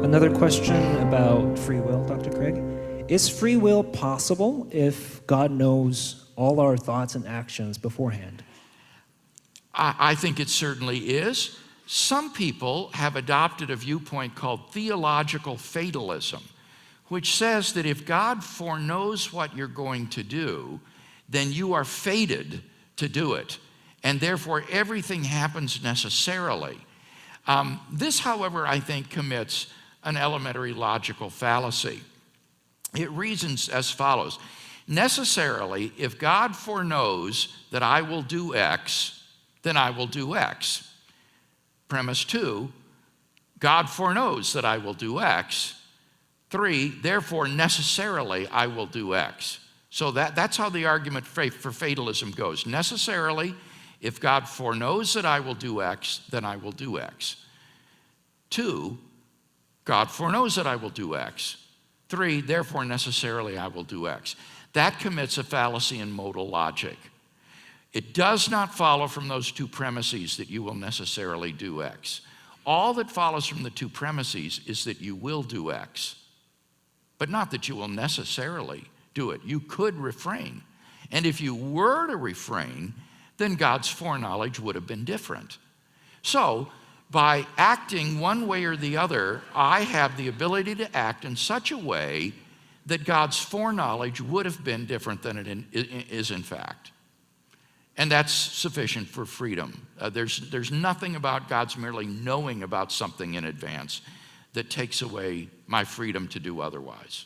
Another question about free will, Dr. Craig. Is free will possible if God knows all our thoughts and actions beforehand? I think it certainly is. Some people have adopted a viewpoint called theological fatalism, which says that if God foreknows what you're going to do, then you are fated to do it, and therefore everything happens necessarily. This, however, I think commits an elementary logical fallacy. It reasons as follows. Necessarily, if God foreknows that I will do X, then I will do X. Premise 2, God foreknows that I will do X. 3, therefore necessarily I will do X. So that's how the argument for fatalism goes. Necessarily, if God foreknows that I will do X, then I will do X. 2, God foreknows that I will do X. 3, therefore necessarily I will do X. That commits a fallacy in modal logic. It does not follow from those two premises that you will necessarily do X. All that follows from the two premises is that you will do X, but not that you will necessarily do it. You could refrain. And if you were to refrain, then God's foreknowledge would have been different. So, by acting one way or the other, I have the ability to act in such a way that God's foreknowledge would have been different than it is in fact. And that's sufficient for freedom. There's nothing about God's merely knowing about something in advance that takes away my freedom to do otherwise.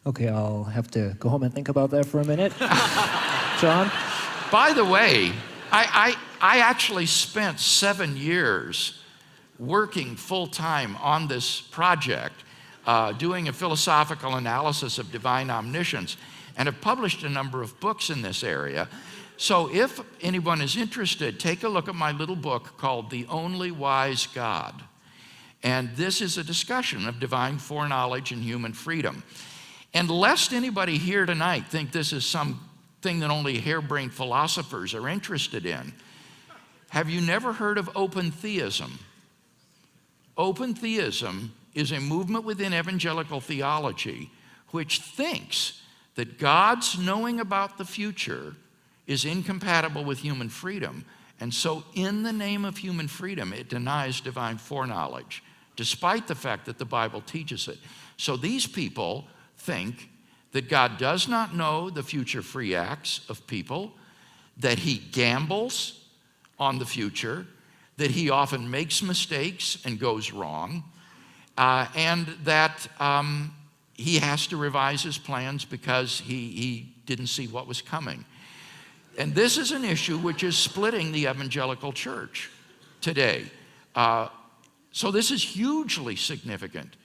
Okay, I'll have to go home and think about that for a minute. John? By the way, I actually spent 7 years working full-time on this project, doing a philosophical analysis of divine omniscience, and have published a number of books in this area. So if anyone is interested, take a look at my little book called The Only Wise God. And this is a discussion of divine foreknowledge and human freedom. And lest anybody here tonight think this is something that only harebrained philosophers are interested in, have you never heard of open theism? Open theism is a movement within evangelical theology which thinks that God's knowing about the future is incompatible with human freedom, and so in the name of human freedom, it denies divine foreknowledge, despite the fact that the Bible teaches it. So these people think that God does not know the future free acts of people, that he gambles on the future, that he often makes mistakes and goes wrong, and that he has to revise his plans because he didn't see what was coming. And this is an issue which is splitting the evangelical church today. So this is hugely significant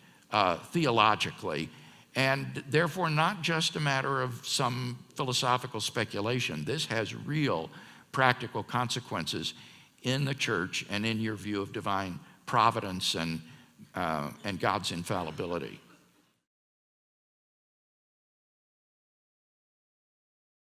theologically, and therefore not just a matter of some philosophical speculation. This has real practical consequences in the church and in your view of divine providence and God's infallibility.